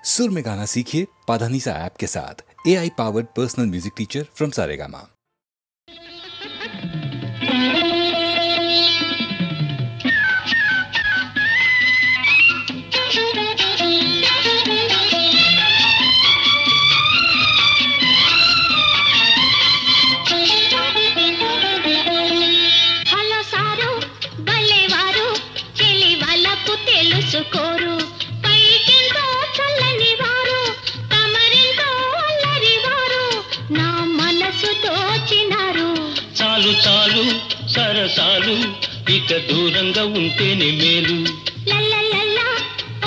सुर में गाना सीखिए पाधानीसा ऐप के साथ। AI powered personal music teacher from Saregama. చాలు చాలు సరసాలు ఇక దూరంగా ఉంటేనే మేలు. లల్లలల్లా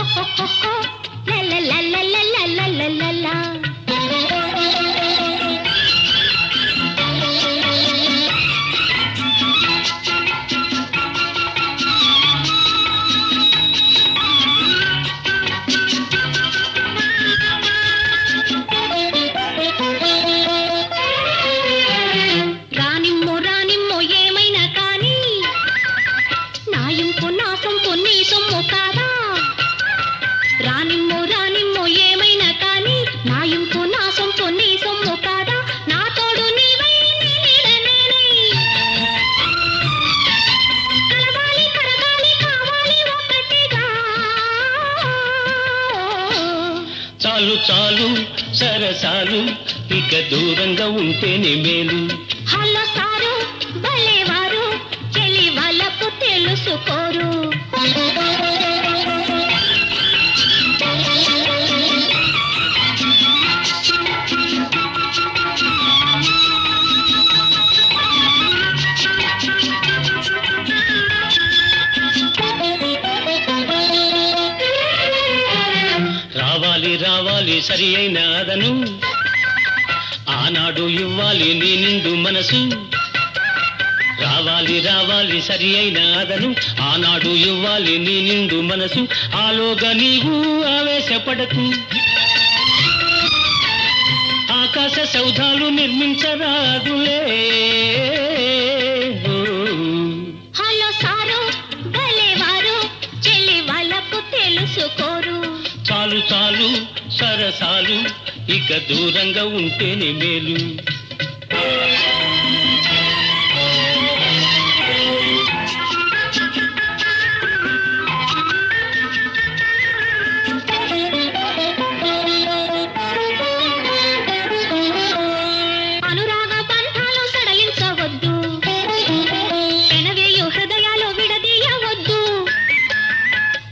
ఓహోహో లల్లలల్లల్లల్లల్లల్లా చాలు చాలు సరసాలు ఇక దూరంగా ఉంటేనే మేలు. హలో సారు భలేవారు చెలి వాళ్ళకు తెలుసుకోరు. రావాలి రావాలి సరి అయిన అదను, ఆనాడు ఇవ్వాలి నీ నిండు మనసు. రావాలి రావాలి సరి అయిన అదను, ఆనాడు ఇవ్వాలి నీ నిండు మనసు. ఆలోగా నీవు ఆవేశపడకు, ఆకాశ సౌధాలు నిర్మించరాదులే. హలో సారు భలేవారు చెలి వాళ్ళకు తెలుసుకోరు. చాలు చాలు సరసాలు ఇక దూరంగా ఉంటేనే మేలు. అనురాగ బంధాలు సడలించవద్దు, పెనవేయు హృదయాలు విడదీయవద్దు.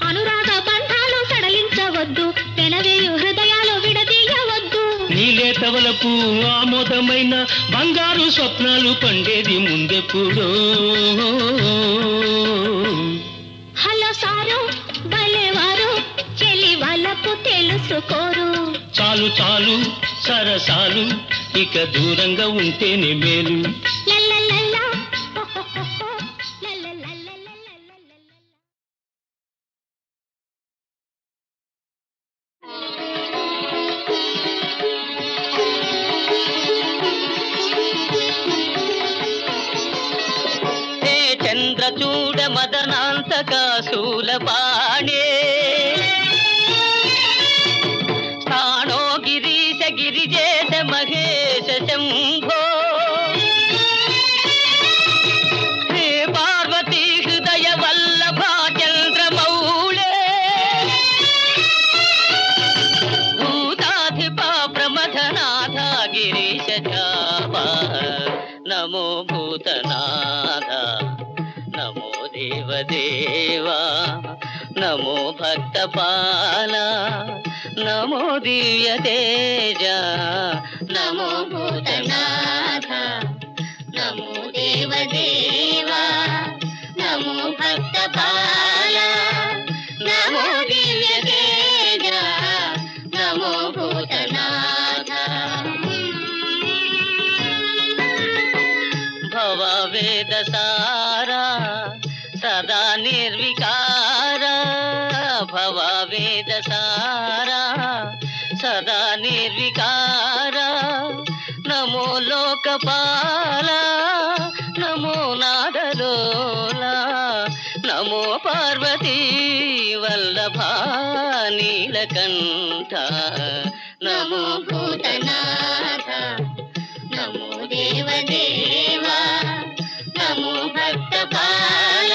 అనురాగ బంధాలు సడలించవద్దు, పెనవేయు హృదయాలు విడదీయవద్దు. నీలేతవలపు ఆమోదమైన బంగారు స్వప్నాలు పండేది ముందెప్పుడో. హలో సారు భలేవారు చెలి వాళ్ళకు తెలుసుకోరు. చాలు చాలు సరసాలు ఇక దూరంగా ఉంటేనే మేలు. లల్లలల్లా ఓహోహో లల్లలల్లల్లల్లల్లల్లా. హే చంద్రచూడ మదనాంతక శూలపాణే, స్థానో గిరీశ గిరిజేశ మహేశ శంభో. హే పార్వతీ హృదయ వల్లభ చంద్రమౌళే, భూతాధిప ప్రమథనాథ గిరీశ చాపా. నమో భూతనాథ నమో దేవదేవా, నమో భక్తపాల, నమో దివ్య తేజ. నమో భూతనాథ నమో దేవదేవా, నమో భక్తపాల, నమో దివ్య తేజ. నమో భూతనాథ. భవవేద సారా సదా నిర్వికార, భవవేద సారా సదా నిర్వికార. నమో లోకపాల, నమో నాదలోల, నమో పార్వతీ వల్లభా నీలకంఠ నమో భూతనాథ నమో దేవదేవా నమో భక్తపాల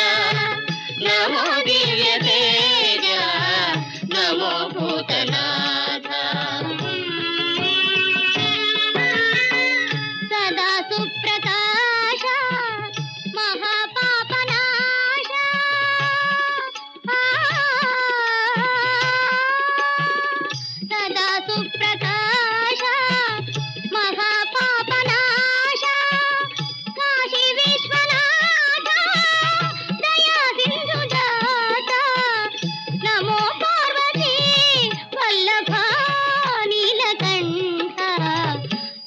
నమో దివ్య తేజ నమో భూతనాథ సదా సుప్రకాశ మహాపాపనాశ సదా సుప్రకాశ మహాపాపనాశ కాశీ విశ్వనాథ దయా సింధు జాత నమో పార్వతీ వల్లభ నీలకంఠ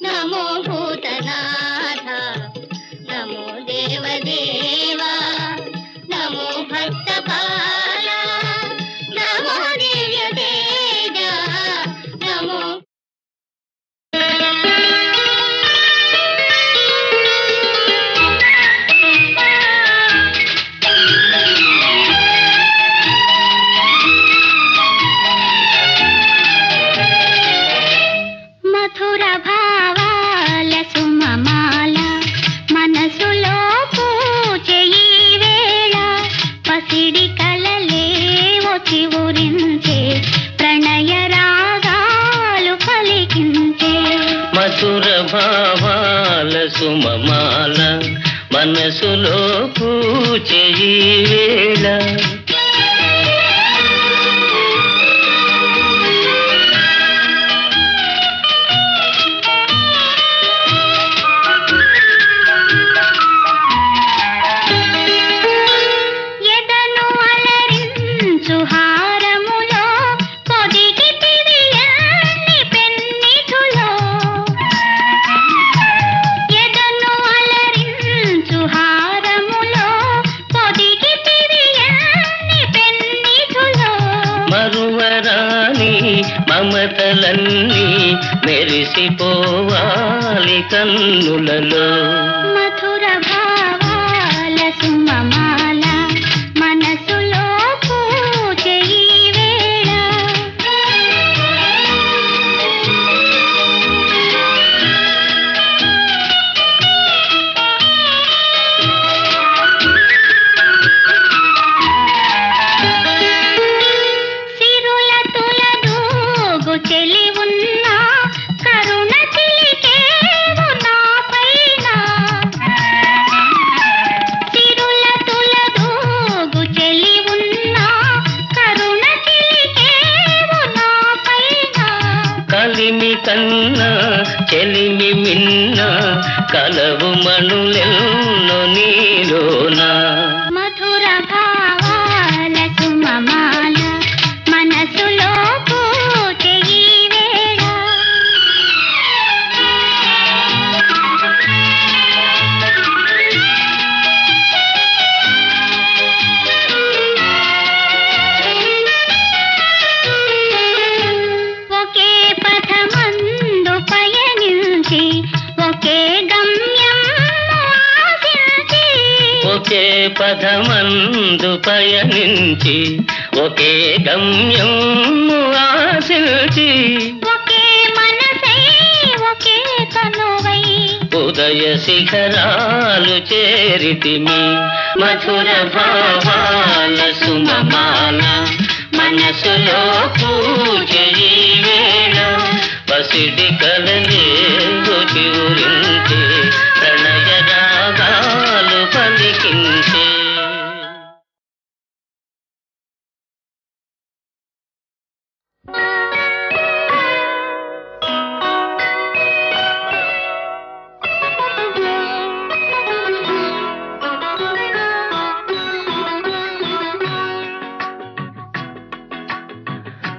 నమో భూతనాథ నమో దేవదేవా నమో భక్తపాల నమో దివ్య తేజ నమో మధుర భావాల సుమమాల మనసులో పూజే ఈ వేళ పసిడి కలలే వచ్చి ఊరించే ప్రణయ రాగాలు పలికించే మధుర భావాల సుమమాల మనసులో పూజే ఈ వేళ ఎదను అలరించు హారములో పొదిగి తిరియన్ని పెన్నిధులో ఎదను అలరించు హారములో పొదిగి తిరియన్ని పెన్నిధులో మరువరాని మమతలన్నీ మెరిసిపోవాలి కన్నులలో మధుర భావాల సుమమాల మనసులో పూజే ఈ వేళ సిరుల తులదూగు చెలి ఉన్నా కరుణ చిలికేవు నా పైన సిరుల తులదూగు చెలి ఉన్నా కరుణ చిలికేవు నా పైన కలిమి కన్నా చెలిమి మిన్న కలవు మణులెన్నో నీలోనా మధుర భావాల సుమమాల మనసులో పూజే ఈ వేళ ఒకే పథమందు పయనించి ఒకే గమ్యం ఆశించి ఒకే పదమందు పయనించి ఒకే గమ్యం ఆశించి ఒకే మనసై ఒకే కనువై ఉదయ శిఖరాలు చేరితిమి మధుర భావాల సుమమాల మనసులో పూజ ఈ వేళ పసిడి కలలే రుచి ఊరించే ప్రణయ రాగాలు పలికించే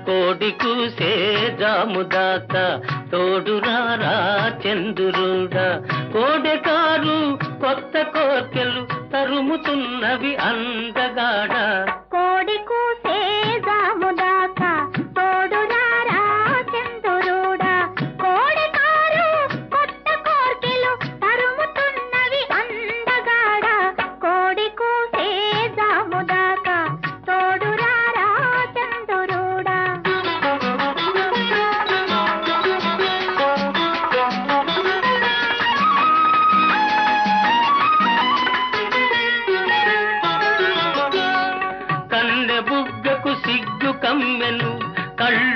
కోడి కూసే జాముదాక తోడురారా చంద్రుడా కోడెకారు కొత్త కోర్కెలు తరుముతున్నవి అందగాడ కోడి కూసే జాముదాకా తోడురారా చంద్రుడా కోడి కారు కొత్త కోర్కెలు తరుముతున్నవి అందగాడ కోడి కూసే జాముదాకా తోడురారా చంద్రుడా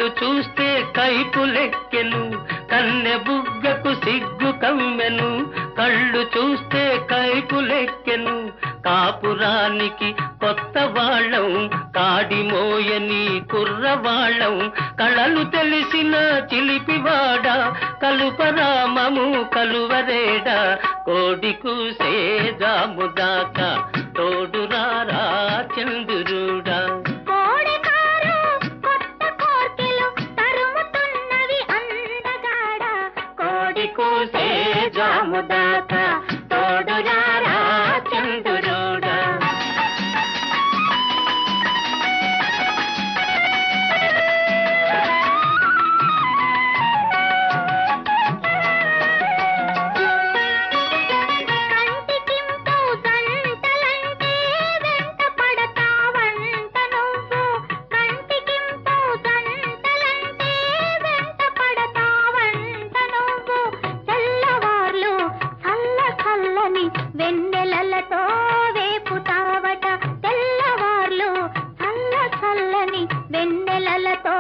కళ్ళు చూస్తే కైపులెక్కెను, కన్నె బుగ్గకు సిగ్గు కమ్మెను. కళ్ళు చూస్తే కైపులెక్కెను, కాపురానికి కొత్త వాళ్ళం, కాడి మోయని కుర్రవాళ్ళం. కళలు తెలిసిన చిలిపివాడ, కలుపరామము కలువరేడా. కోడి కూసే జాముదాకా తోడురారా చంద్రుడా. కోసే జాముదాకా తోడురారా చంద్రుడా. వెన్నెలలతో వేపుతావట తెల్లవార్లు, చల్ల చల్లని వెన్నెలలతో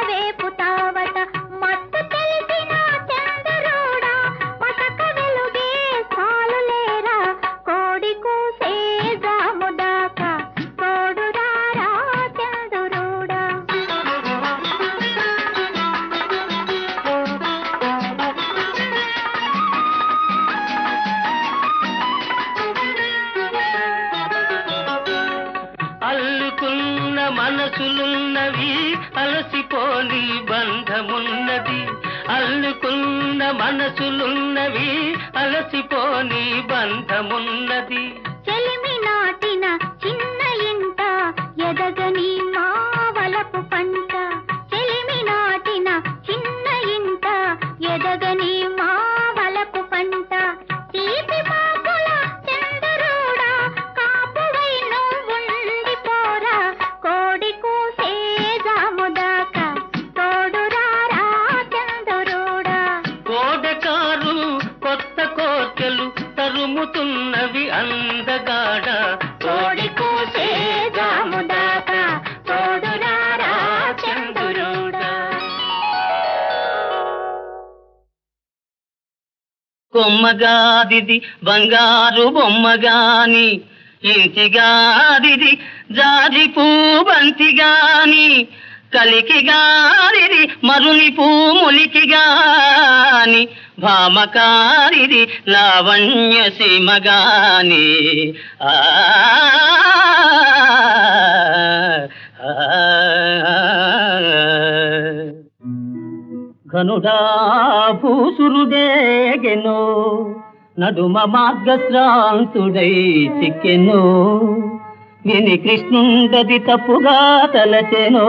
వేపుతావట. మత్తు తెలిసిన చంద్రుడా, పతక వెలుగే చాలులేరా. కోడి కూసే జాముదాకా తోడురారా చంద్రుడా. అల్లుకున్న మనసులున్నవి, అలసిపోని బంధమున్నది. అల్లుకున్న మనసులున్నవి, అలసిపోని బంధమున్నది. చెలిమి నాటిన చిన్న ఇంట ఎదగని మా వలపు పంట. చెలిమి నాటిన చిన్న ఇంట ఎదగని మా వలపు పంట. తీపి పాపుల చంద్రుడా, కాపువై నువ్వుండిపోరా. కోడి కూసే జాముదాకా తోడురారా చంద్రుడా. కోడకారు కొత్త కోర్కెలు తరుముతున్నవి అందగాడ. కోడి కూసే జాముదాకా తోడురారా చంద్రుడా. కొమ్మగాదిది బంగారు బొమ్మగాని, ఇంటిగాదిది జాజి పూబంతి గాని. కలికి గారిది మరుని పూములికి గాని, భామకారిది లావణ్య సీమగాని. ఘనుడా భూసురుడేగెను, నడుమ మార్గశ్రాంతుడై చిక్కెను. విని కృష్ణుండది తప్పుగా తలచెనో,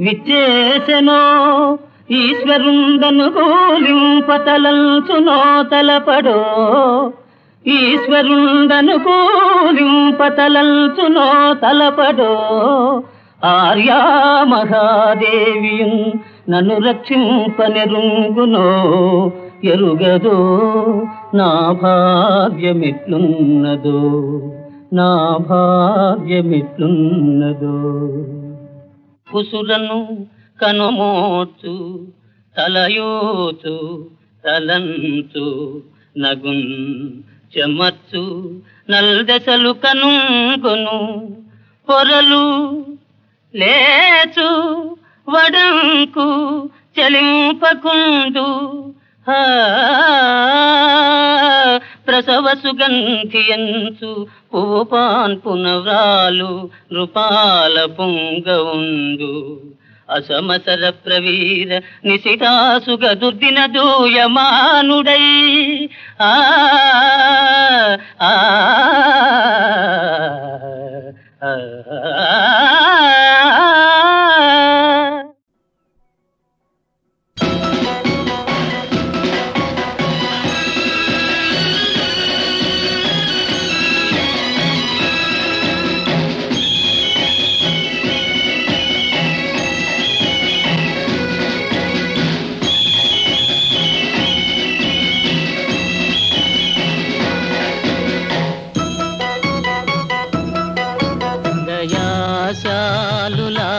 విచ్చేసెనో ఈశ్వరుండను కూలింపతలంచునో తలపడో. ఈశ్వరుండను కూలింపతలంచునో తలపడో. ఆర్యా మహాదేవియున్ నన్ను రక్షింపనెరుంగునో. ఎరుగదో నా భాగ్యమిట్లున్నదో, నా భాగ్యమిట్లున్నదో. కుసురను కనుమోచు తలయోచు తలంచు నగున్ చెమచ్చు నల్దెసలు కనుగొను. పొరలు లేచు వడంకు చెలింపకుండు. ప్రసవ సుగంధియంచు పూపాన్ పునవ్రాలు నృపాల పుంగవుండు. అసమసర ప్రవీర నిశితాసుగ దుర్దిన దూయమానుడై ఆ దయాశాలులా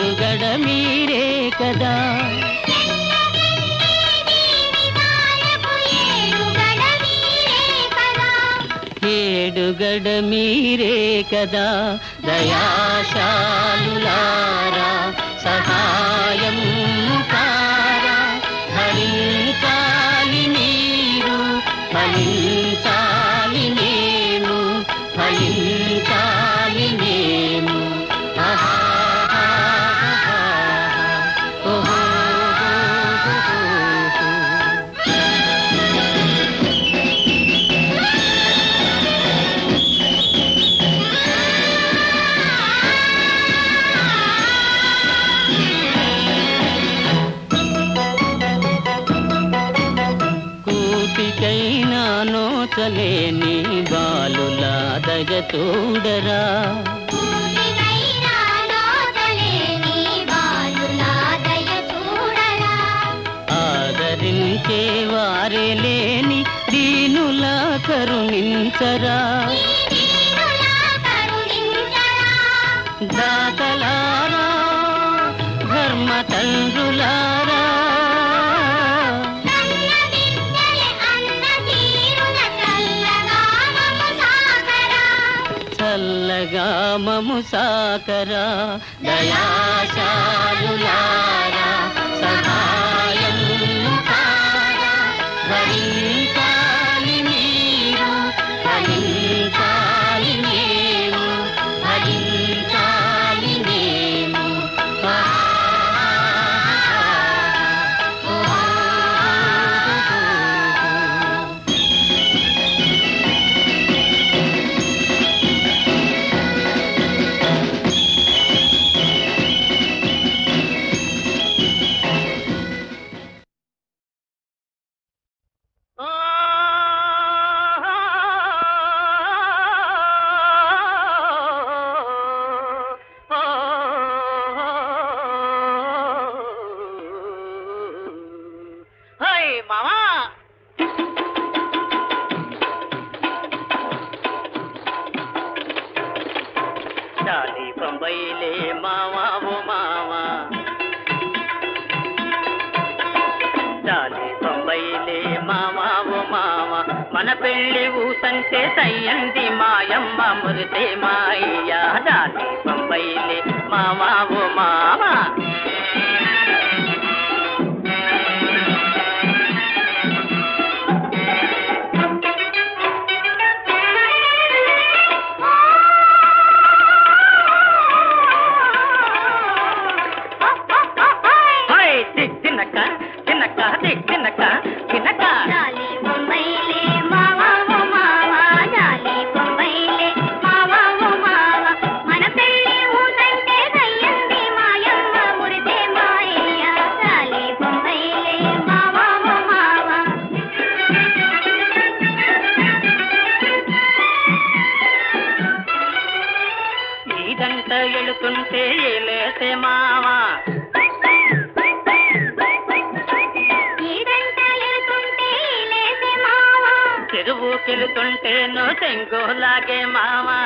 ఏడుగడ మీరే కదా ఏడుగడ మీరే కదా దయాశాలులారా సహాయం కారా ఫలించాలి మీరు ఫలించాలి మేము ఫలించాలి మేము కూటికైనా నోచలేని బాలులా దయ చూడరా ఆదరించే వారే లేని దీనులా కరుణించరా దాతలారా ధర్మ తండ్రులారా చల్లగా మము సాకరా దయాశాలులారా సహాయం కారా భరించాలి మీరు భరించాలి మేము భరించాలి మేము डाली बंबई ले मामा वो मामा डाली बंबई ले मामा वो मामा मन पेल्ली ऊसंटे सయ్యంది మాయమ్మ మురితే మాయ్య डाली बंबई ले मामा वो मामा ఎలుతుంటే ఏలేసే మావా చెరువుకెళ్తుంటే నో చెంగోలాగే మావా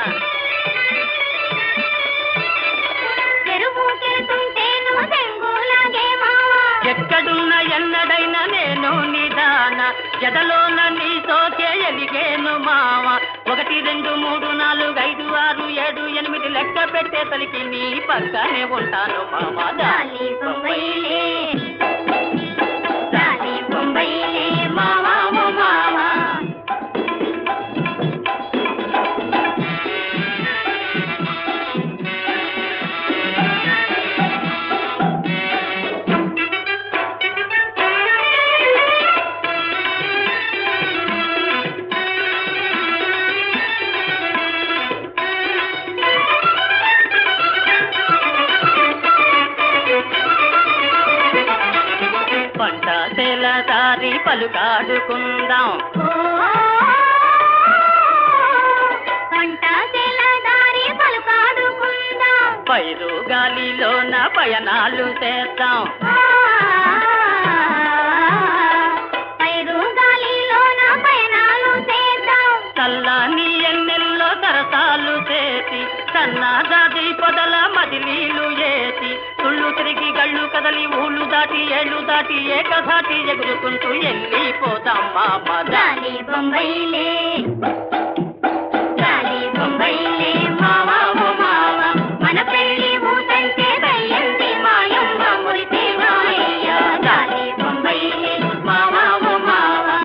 ఎక్కడున్న ఎన్నడైనా నేను నిదాన జదలోన నీ సోకే ఎలిగేను మావ 1 2 3 4 5 6 7 8 లెక్క పెట్టేసరికి నీ పక్కనే ఉంటాను మామ దాని బొంబైలే మామ మామ దారి పలుకాడుకుందాం పైరు గాలిలోన పయనాలు చేద్దాం చల్లని ఎన్నెల్లో సరసాలు చేసి సన్నాజాది పొదల మదిలీలు వేసి దాటి ఏళ్ళు దాటి ఏకధాటి ఎగురుకుంటూ వెళ్ళిపోతాం మామ. జాలి బొంబైలే జాలి బొంబైలే మావా ఓ మావా, మన పెళ్లి ఊతంటే దయ్యంది మాయమ్మ మురితే మాయ్య. జాలి బొంబైలే మావా ఓ మావా.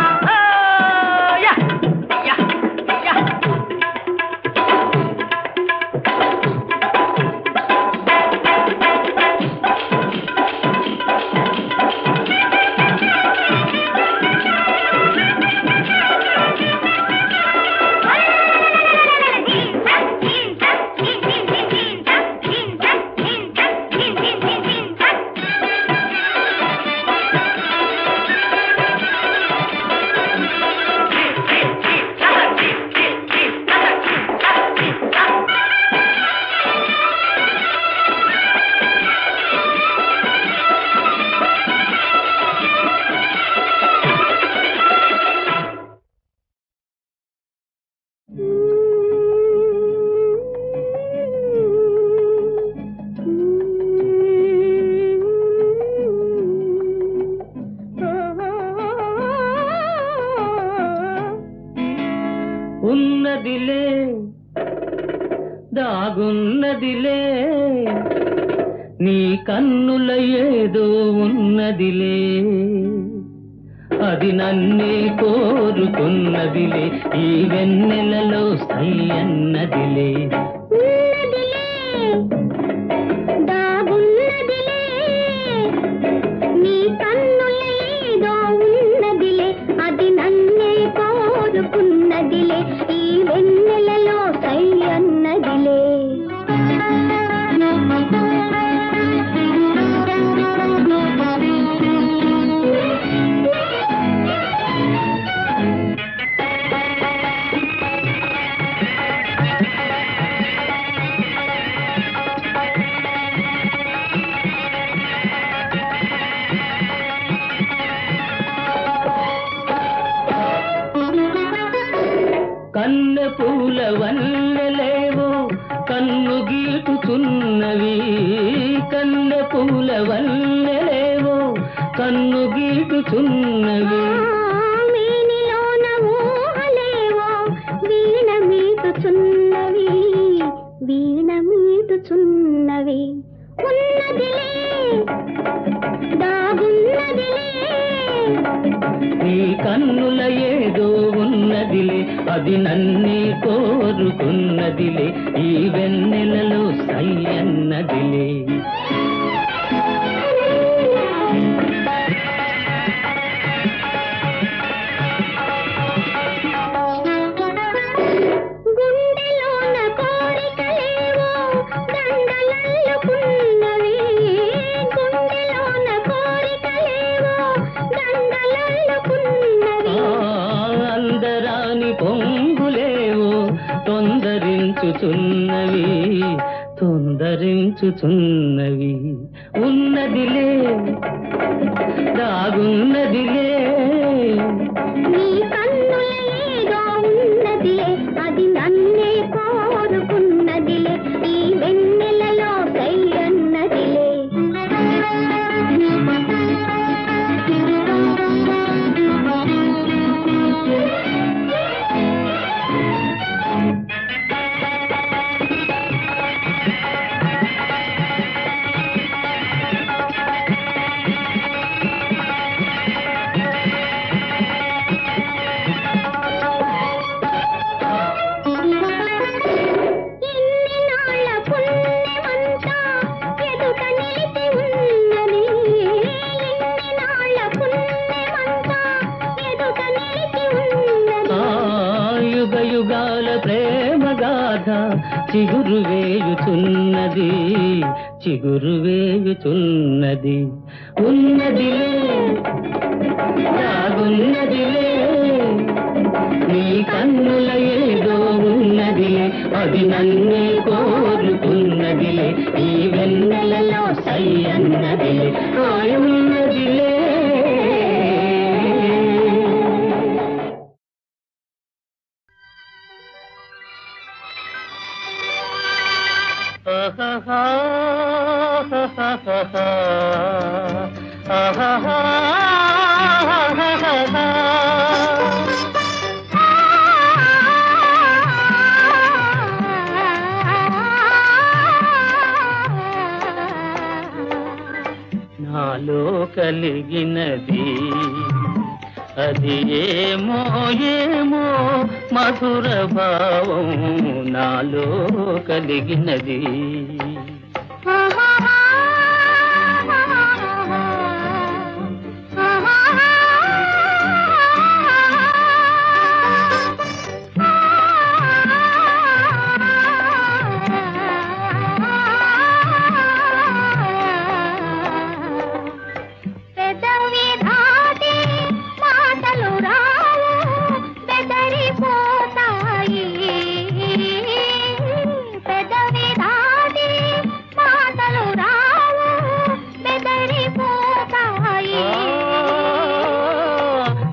ఉన్నదిలే దాగున్నదిలే నీ కన్నుల ఏదో ఉన్నదిలే, అది నన్నే కోరుకున్నదిలే, ఈ వెన్నెలలో సై అన్నదిలే. నీ కన్నుల ఏదో ఉన్నదిలే, అది నన్నే కోరుకున్నదిలే, ఈ వెన్నెలలో సై అన్నదిలే. కన్నె పూల వన్నెలేవో కన్ను గీటుచున్నవి, కన్నె పూల వన్నెలేవో కన్ను గీటుచున్నవి. మేనిలోన ఊహలేవో వీణ మీటుచున్నవి, వీణ మీటుచున్నవి. ఉన్నదిలే దాగున్నదిలే నీ కన్నుల ఏదో ఉన్నదిలే, అది నన్నే కోరుకున్నదిలే, ఈ వెన్నెలలో సై అన్నదిలే. గుండెలోన కోరికలేవో దండలల్లుకున్నవి, గుండెలోన కోరికలేవో దండలల్లుకున్నవి. అందరాని పొంగులేవో తొందరించుచున్నవి, తొందరించుచున్నవి. ఉన్నదిలే దాగున్నదిలే నీ కన్నుల ఏదో ఉన్నదిలే, అది నన్నే కోరుకున్నదిలే, ఈ వెన్నెలలో సై అన్నదిలే. యుగాల ప్రేమ గాథ చిగురు వేయుచున్నది, చిగురు వేయుచున్నది. ఉన్నదిలే దాగున్నదిలే నీ కన్నుల ఏదో ఉన్నదిలే, అది నన్నే కోరుకున్నదిలే, ఈ వెన్నెలలో సై అన్నదిలే, ఉన్నదిలే. నాలో కలిగినది అది ఏమో ఏమో మధుర భావం నాలో కలిగినది.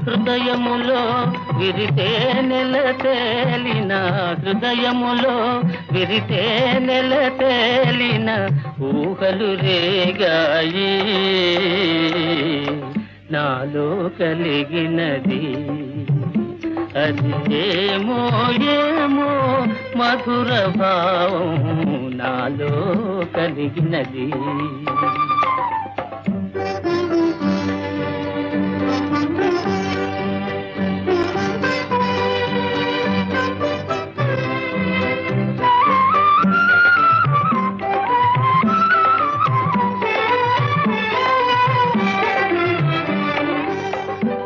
హృదయములో విరితే నెల తేలిన హృదయములో విరితే నెల తేలిన ఊహలు రేగాయి నాలో కలిగినది అది ఏమో ఏమో మధుర భావం నాలో కలిగినది.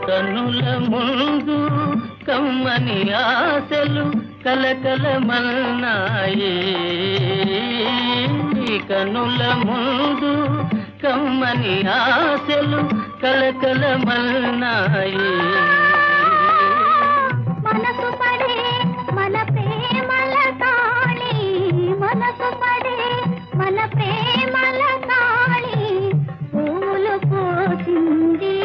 కన్నుల ముందు కమ్మని ఆశలు కలకలమన్నాయి కన్నుల ముందు కమ్మని ఆశలు కలకలమన్నాయి. మనసు పడే మన ప్రేమల తాళి మనసు పడే మన ప్రేమల తాళి పూలు పోసింది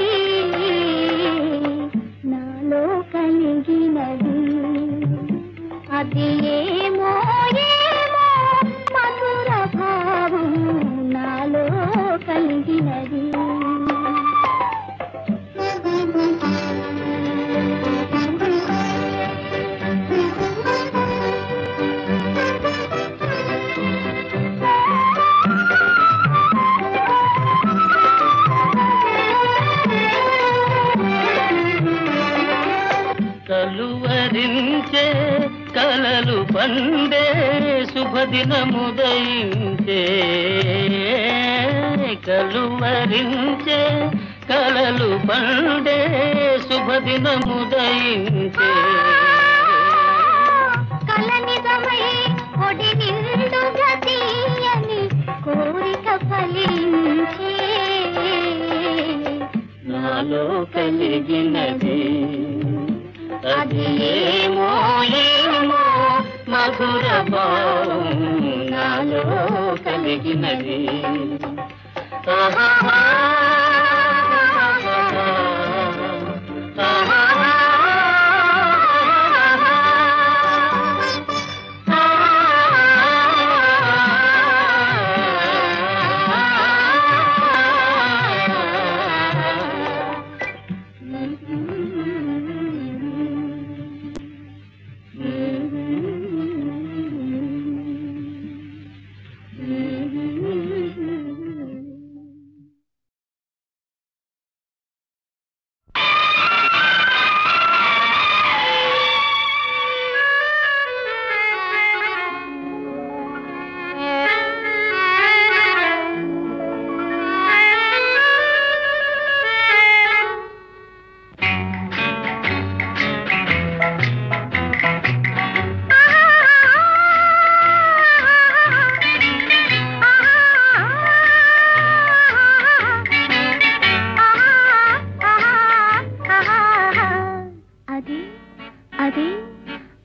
నాలో కలిగినది అది ఏమో ఏమో మధుర భావం నాలో కలిగినది. కలువరించే కలలు పండే శుభదినముదయించే కలువరించే కలలు పండే శుభదినముదయించే కలనిజమై ఒడి నిండుగా తీయని కోరిక ఫలించే నాలో కలిగినది అది ఏమో ఏమో మధుర భావం నాలో కలిగినది.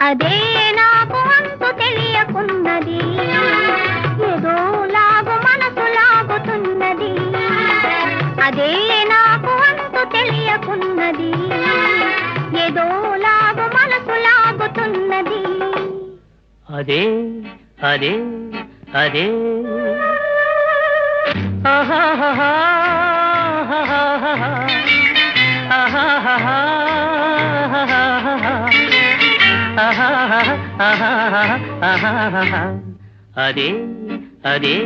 అదే నాకు అంతు తెలియకున్నది ఏదో లాగు మనసు లాగుతున్నది అదే నాకు అంతు తెలియకున్నది ఏదో లాగు మనసు లాగుతున్నది అదే అదే అదే ఆహా అదే అదే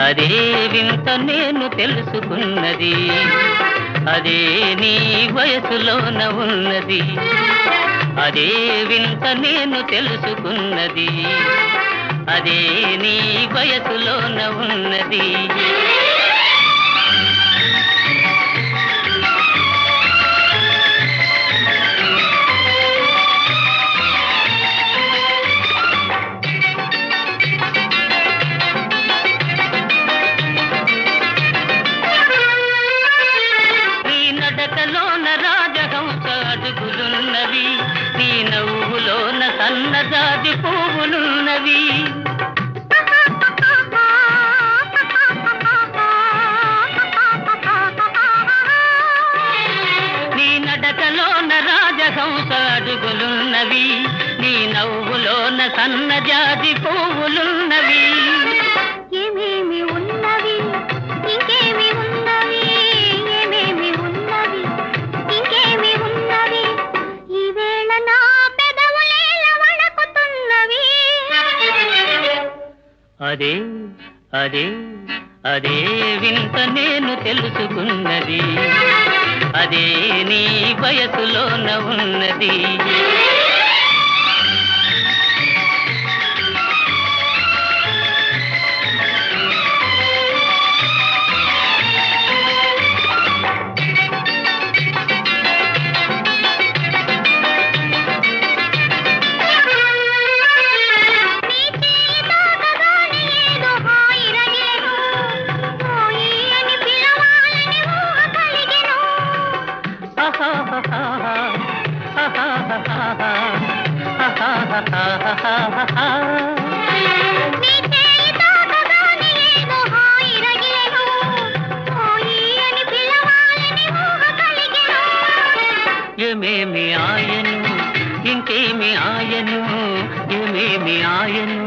అదే వింత నేను తెలుసుకున్నది, అదే నీ వయసులోన ఉన్నది. అదే వింత నేను తెలుసుకున్నది, అదే నీ వయసులోన ఉన్నది. అడుగులున్నవి, నీ నవ్వులోన సన్నజాజి పువ్వులున్నవి. నీ నడకలోన రాజహంస అడుగులున్నవి, నీ నవ్వులోన సన్నజాజి పువ్వులున్నవి. ఏమేమి ఉన్నవి ఇంకేమి ఉన్నవి, ఏమేమి ఉన్నవి ఇంకేమి ఉన్నవి, ఈ వేళ నా పెదవులేల వణకుతున్నవి. అదే అదే అదే వింత నేను తెలుసుకున్నది, అదే నీ వయసులోన ఉన్నది. ఏమేమి ఆయను ఇంకేమి ఆయను, ఏమేమి ఆయను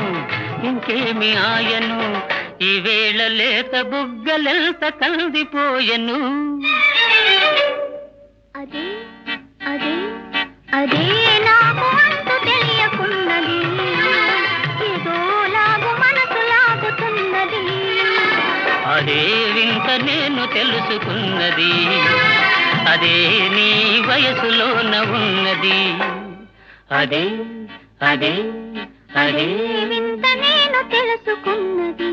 ఇంకేమి ఆయను, ఈ వేళ లేత బుగ్గలెంత కందిపోయెను. అదే అదే అదే నాకు అంతు తెలియకున్నది, ఏదో లాగు మనసు లాగుతున్నది. అదే వింత నేను తెలుసుకున్నది, అదే నీ వయసులోన ఉన్నది. అదే అదే అదే వింత నేను తెలుసుకున్నది.